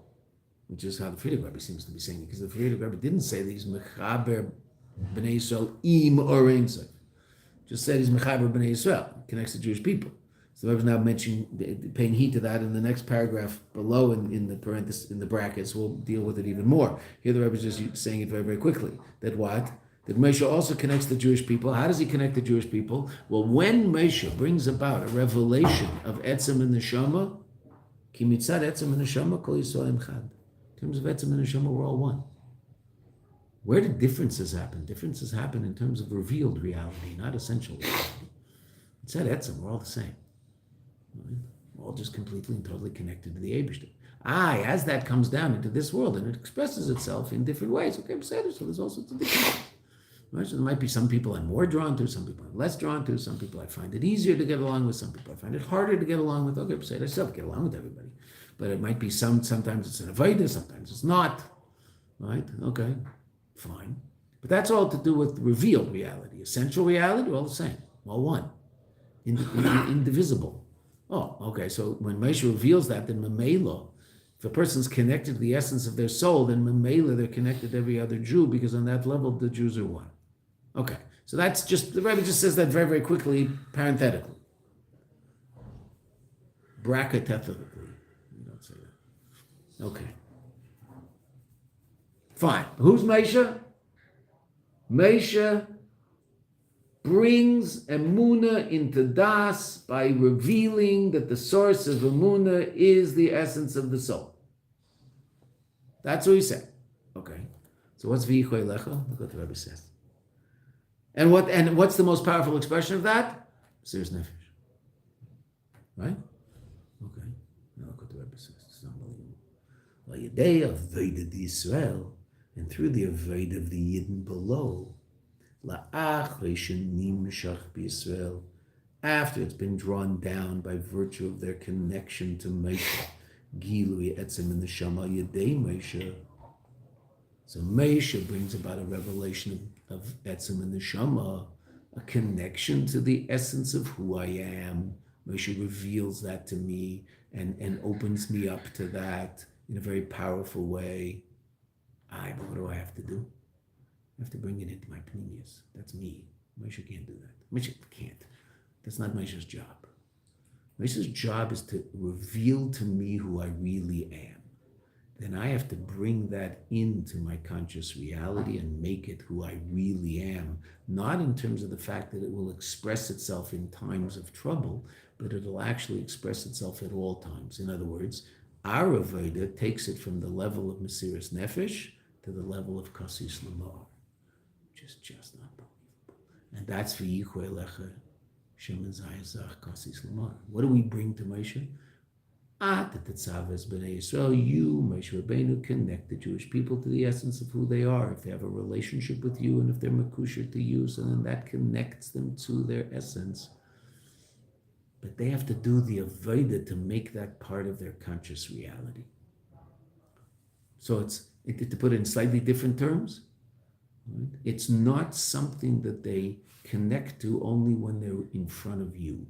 which is how the Frierdiker Rebbe seems to be saying it, because the Frierdiker Rebbe didn't say that he's mechaber b'nei Yisrael im orein sof. Just said he's mechaber b'nei Yisrael, connects the Jewish people. So the Rebbe is now mentioning, paying heed to that in the next paragraph below in the parenthesis, in the brackets. We'll deal with it even more. Here the Rebbe is just saying it very, very quickly. That what? That Moshe also connects the Jewish people. How does he connect the Jewish people? Well, when Moshe brings about a revelation of etzem and neshama, ki mitzad etzem and neshama kol Yisrael chad. In terms of etzem and neshama, we're all one. Where did differences happen? Differences happen in terms of revealed reality, not essential reality. It said etzem, we're all the same. Right? We're all just completely and totally connected to the Eibishter. As that comes down into this world and it expresses itself in different ways. Okay, so there's all sorts of different ways. Right? So there might be some people I'm more drawn to, some people I'm less drawn to, some people I find it easier to get along with, some people I find it harder to get along with. Okay, so I still get along with everybody. But it might be sometimes it's an Veata, sometimes it's not. Right? Okay, fine. But that's all to do with revealed reality. Essential reality, all the same, all one. Indivisible. Oh, okay, so when Moshe reveals that, then Mamela, if a person's connected to the essence of their soul, then Mamela, they're connected to every other Jew, because on that level, the Jews are one. Okay, so that's just, the Rebbe just says that very, very quickly, parenthetically. Bracketetically. You don't say that. Okay. Fine. Who's Moshe? Moshe brings Emunah into Das by revealing that the source of Emunah is the essence of the soul. That's what he said. Okay. So what's V'yichoi Lecha? Look what the Rebbe says. And what's the most powerful expression of that? Serious Nefesh. Right? Okay. Now look what the Rebbe says. It's unbelievable. V'yadei aved Yisrael, and through the aved of the Yidden below, after it's been drawn down by virtue of their connection to Moshe, Gilui Etzem in the Shama Yedei Moshe. So Moshe brings about a revelation of Etzem in the Shama, a connection to the essence of who I am. Moshe reveals that to me and opens me up to that in a very powerful way. But what do I have to do? I have to bring it into my pneumius. That's me. Moshe can't do that. Moshe can't. That's not Moshe's job. Moshe's job is to reveal to me who I really am. Then I have to bring that into my conscious reality and make it who I really am. Not in terms of the fact that it will express itself in times of trouble, but it'll actually express itself at all times. In other words, our Avodah takes it from the level of Mesiras Nefesh to the level of Kasis Lamar. Just not believable. And that's V'yichoi Lecha Shem Zayazach Kasis Lamar. What do we bring to Moshe? The tetzave b'nei Yisrael. You, Moshe Rabbeinu, connect the Jewish people to the essence of who they are. If they have a relationship with you and if they're makusher to you, so then that connects them to their essence. But they have to do the avodah to make that part of their conscious reality. So to put it in slightly different terms, right? It's not something that they connect to only when they're in front of you.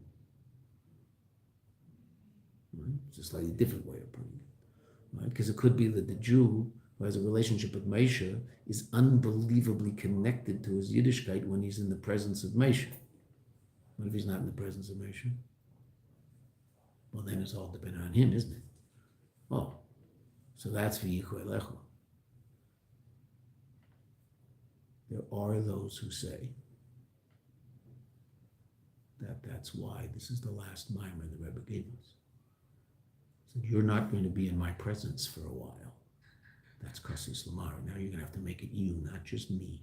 Right? It's a slightly different way of putting it. Right? Because it could be that the Jew who has a relationship with Moshe is unbelievably connected to his Yiddishkeit when he's in the presence of Moshe. What if he's not in the presence of Moshe? Well, then it's all dependent on him, isn't it? Oh, so that's v'yichu elecho. There are those who say that that's why this is the last mimer the Rebbe gave us. He said, you're not going to be in my presence for a while. That's Kasis Lamar. Now you're going to have to make it you, not just me.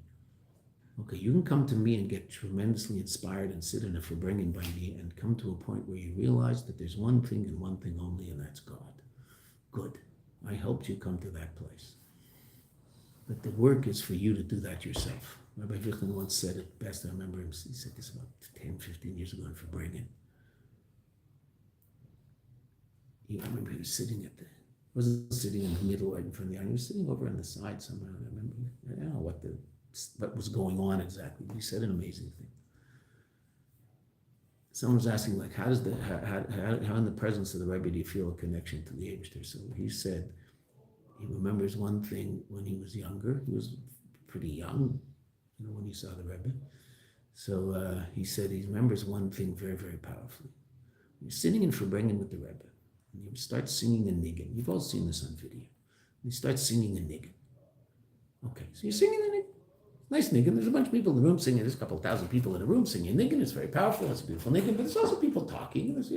Okay, you can come to me and get tremendously inspired and sit in a Farbrengen by me and come to a point where you realize that there's one thing and one thing only, and that's God. Good. I helped you come to that place. But the work is for you to do that yourself. Rabbi Kaplan once said it best. I remember him, he said this about 10, 15 years ago in Farbrengen. I remember he was sitting at the, wasn't sitting in the middle right in front of the audience, he was sitting over on the side somehow. I remember, I don't know what was going on exactly, but he said an amazing thing. Someone was asking, like, how in the presence of the Rebbe do you feel a connection to the Eibishter? So he said he remembers one thing when he was younger. He was pretty young, when he saw the Rebbe. So he said he remembers one thing very, very powerfully. He was sitting in Farbrengen with the Rebbe, and he would start singing a niggin. You've all seen this on video. He starts singing a niggin. Okay, so you're singing a niggin. Nice niggin. There's a bunch of people in the room singing. There's a couple of thousand people in the room singing niggin. It's very powerful. It's a beautiful niggin. But there's also people talking. There's,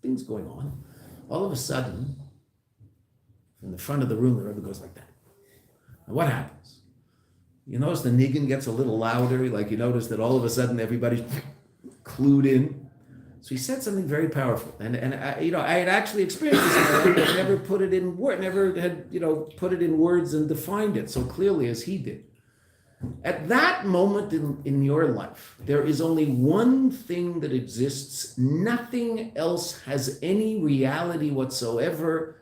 things going on. All of a sudden, from the front of the room, the Rebbe goes like that. And what happens? You notice the niggin gets a little louder. Like you notice that all of a sudden everybody's clued in. So he said something very powerful. And I had actually experienced this, but never put it in words. Never had put it in words and defined it so clearly as he did. At that moment in your life, there is only one thing that exists. Nothing else has any reality whatsoever.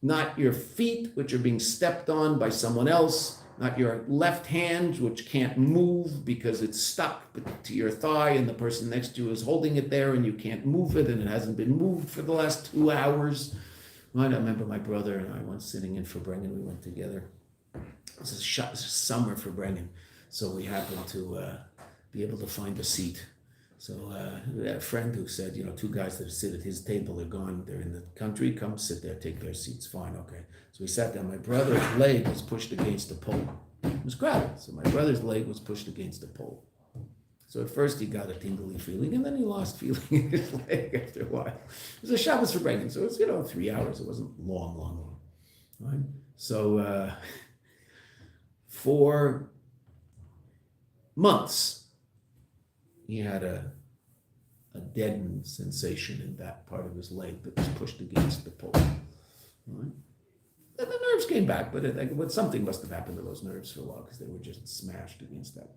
Not your feet, which are being stepped on by someone else. Not your left hand, which can't move because it's stuck to your thigh and the person next to you is holding it there and you can't move it and it hasn't been moved for the last 2 hours. I remember my brother and I once sitting in Farbrengen, we went together. It was a summer for Brennan, so we happened to be able to find a seat. So we had a friend who said, 2 guys that sit at his table are gone, they're in the country, come sit there, take their seats, fine, okay. So we sat down, my brother's leg was pushed against a pole. It was crowded, so my brother's leg was pushed against a pole. So at first he got a tingly feeling, and then he lost feeling in his leg after a while. It was a Shabbos for Brennan, so it was 3 hours, it wasn't long. Right? So, for months, he had a deadened sensation in that part of his leg that was pushed against the pole. Right? And the nerves came back, but something must have happened to those nerves for a while because they were just smashed against that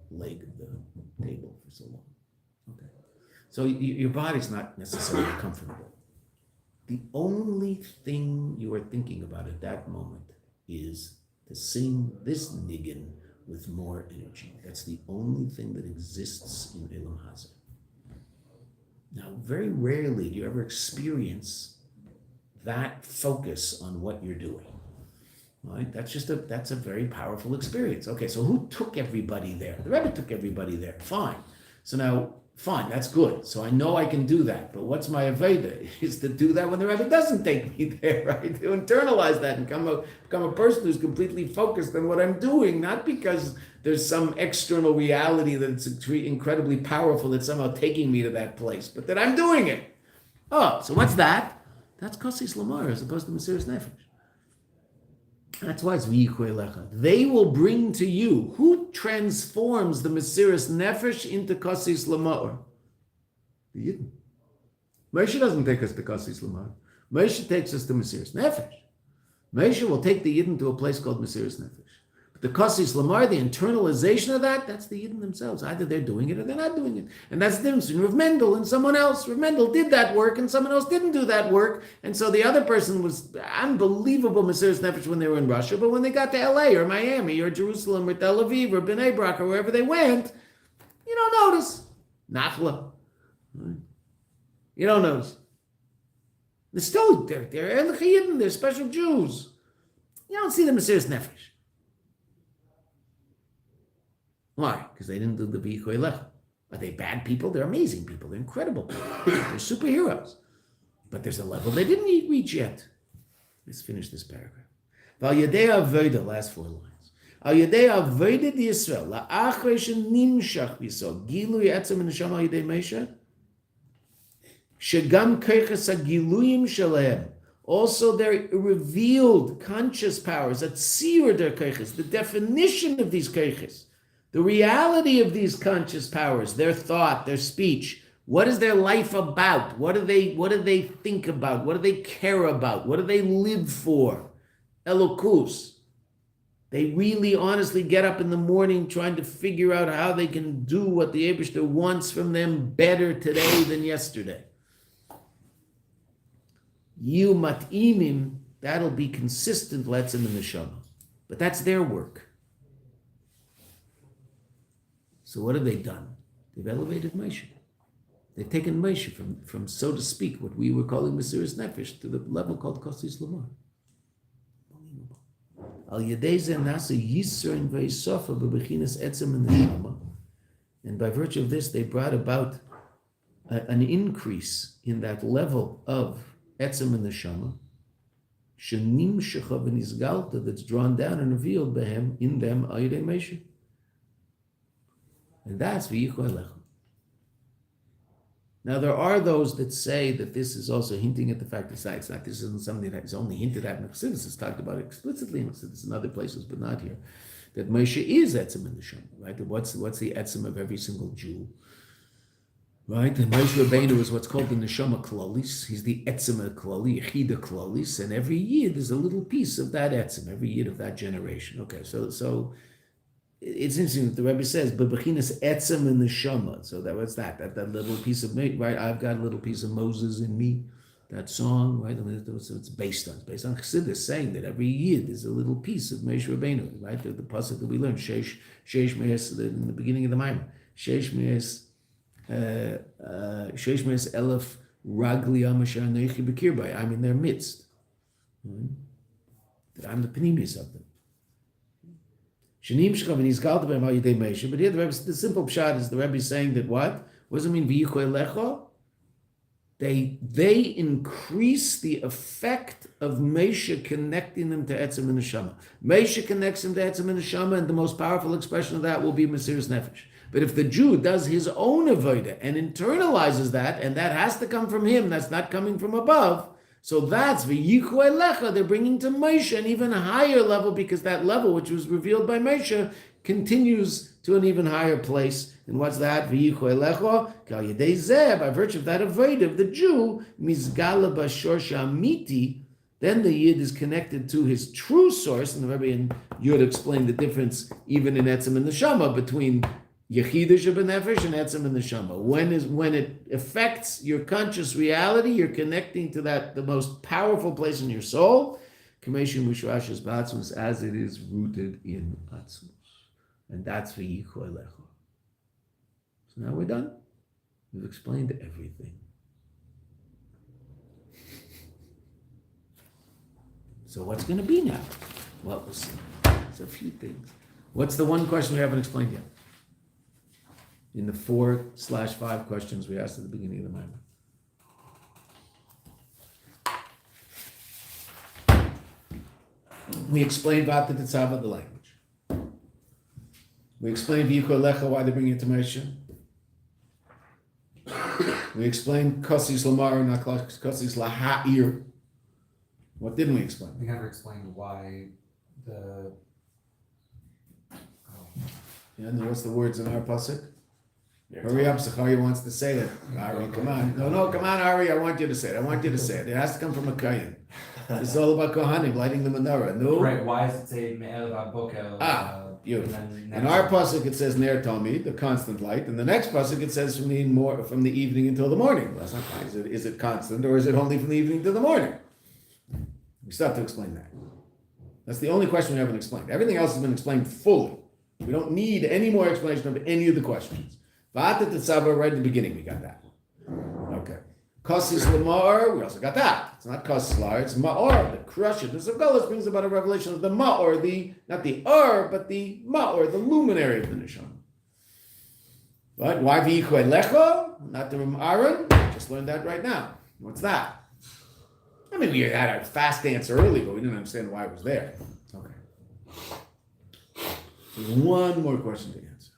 leg of the table for so long. Okay, so your body's not necessarily comfortable. The only thing you are thinking about at that moment is to sing this niggin with more energy. That's the only thing that exists in Elam Hazeh. Now, very rarely do you ever experience that focus on what you're doing. Right? That's a very powerful experience. Okay, so who took everybody there? The Rebbe took everybody there. Fine. So now, fine, that's good. So I know I can do that. But what's my Veata? Is to do that when the Rebbe doesn't take me there, right? To internalize that and become a person who's completely focused on what I'm doing, not because there's some external reality that's incredibly powerful that's somehow taking me to that place, but that I'm doing it. Oh, so what's that? That's Kasis Lamar as opposed to Mesiras Nefesh. That's why it's v'yichu elecha. They will bring to you. Who transforms the Mesiras Nefesh into Kasis Lamar? The Yidden. Moshe doesn't take us to Kasis Lamar. Moshe takes us to Mesiras Nefesh. Moshe will take the Yidden to a place called Mesiras Nefesh. But the Kasis Lamar, the internalization of that's the Yidden themselves. Either they're doing it or they're not doing it. And that's the difference between Rav Mendel and someone else. Rav Mendel did that work and someone else didn't do that work. And so the other person was unbelievable Mesiras Nefesh when they were in Russia, but when they got to LA or Miami or Jerusalem or Tel Aviv or Bnei Brak or wherever they went, you don't notice. Nachla. You don't notice. They're still, they're Erlich Yidden, they're special Jews. You don't see the Mesiras Nefesh. Why? Because they didn't do the v'yichu elecha. Are they bad people? They're amazing people. They're incredible people. They're superheroes. But there's a level they didn't reach yet. Let's finish this paragraph. Val Yedei Avoda, last 4 lines. Al Yedei Avoda di Yisrael, la'achrei shenimshach biso, gilui etzem neshama al Yedei Moshe, shegam keiches hagiluyim shalehem. Also, their revealed conscious powers, that seer their keiches, the definition of these keiches, the reality of these conscious powers, their thought, their speech. What is their life about? What do they think about? What do they care about? What do they live for? Elokus. They really honestly get up in the morning trying to figure out how they can do what the Eibishter wants from them better today than yesterday. You mat'imim, that'll be consistent, letzim in the neshama. But that's their work. So what have they done? They've elevated Moshe. They've taken Moshe from so to speak, what we were calling Mesiras Nefesh, to the level called Kosis Lamar. Al Yedei Zeh Nasa Yisrain Veisofa Bebechinas Etzem and Neshama. And by virtue of this, they brought about an increase in that level of Etzem and Neshama, Shenim Shecha V'Nizgalta, that's drawn down and revealed by him, in them, Al Yedei Moshe. And that's V'yichu Elecha. Now, there are those that say that this is also hinting at the fact that this isn't something that is only hinted at in Chassidus. It's talked about explicitly in Chassidus and other places, but not here. That Moshe is Etzem in the Neshama, right? What's the Etzem of every single Jew, right? And Moshe Rabbeinu is what's called the Neshama Klolis. He's the Etzem Kloli, Yechida Klolis, and every year there's a little piece of that Etzem, every year of that generation. Okay, so it's interesting that the Rebbe says, "Bebechinas etzem in the neshama." So what's that? That little piece of me, right? I've got a little piece of Moses in me. That song, right? So it's based on Chassidus saying that every year there's a little piece of Moshe Rabbeinu, right? The pasuk that we learned, Sheish Me'es, in the beginning of the Maimon, Sheish Me'es Elef Ragli Amashar Neichi Bekirbai. I'm in their midst. Right? That I'm the pnimis of them. But here the simple pshat is the Rebbe is saying that what? What does it mean? They increase the effect of Moshe connecting them to Etzem and Neshama. Moshe connects them to Etzem and Neshama, and the most powerful expression of that will be Mesiras Nefesh. But if the Jew does his own avodah and internalizes that, and that has to come from him, that's not coming from above, so that's v'yichu elecha. They're bringing to Moshe an even higher level, because that level which was revealed by Moshe continues to an even higher place. And what's that? V'yichu elecha kal yedei zeh. By virtue of that avodah of the Jew, mizgala b'shor shamiti. Then the Yid is connected to his true source. And the Rebbe and Yud explained the difference even in Etzem and Neshama between Yechida Shebenefesh and Etzem and Neshama. When it affects your conscious reality, you're connecting to the most powerful place in your soul, Kameshu Mushrashas Batzmus, as it is rooted in Atzmus. And that's V'yichu Elecha. So now we're done. We've explained everything. So what's going to be now? Well, we'll see. There's a few things. What's the one question we haven't explained yet? In the 4/5 questions we asked at the beginning of the Maimon. We explained Veata tetzave, the language. We explained V'yichu Elecha, why they bring it to Moshe. We explained Kosis Lamar, not Kosis Laha'ir. What didn't we explain? We never explained why the... Yeah, and what's the words in our pasuk? Hurry up, Zachariah wants to say it. Ari, come on. No, come on, Ari, I want you to say it. It has to come from a Kohen. It's all about Kohanim, lighting the menorah. No? Right, why does it say Me'el Bokel? Beautiful. In our pasuk it says Ner Talmid, the constant light, and the next pasuk it says from the evening until the morning. Well, that's not fine. Is it constant, or is it only from the evening to the morning? We still have to explain that. That's the only question we haven't explained. Everything else has been explained fully. We don't need any more explanation of any of the questions. Veata tetzave, right at the beginning, we got that. Okay. Kosis Lamar, we also got that. It's not Kosis Lar, it's Ma'or, the crusher. The Zavgalas brings about a revelation of the Ma'or, not the Ur, but the Ma'or, the luminary of the Neshama. But why v'yichu elecha? Not the Aaron. Just learned that right now. What's that? I mean, we had a fast answer early, but we didn't understand why it was there. Okay. There's one more question to answer.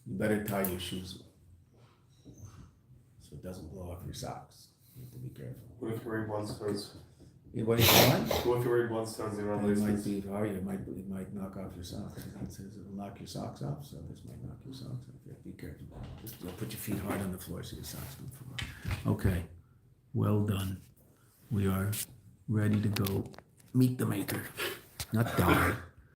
You better tie your shoes so it doesn't blow off your socks. You have to be careful. What if you're wearing Blundstones? What do you want? What if you're wearing Blundstones and you're on It might laces? be hard. It might knock off your socks. It says it'll knock your socks off, so this might knock your socks off. You have to be careful. Just put your feet hard on the floor so your socks don't fall off. Okay. Well done. We are ready to go meet the maker. Not die.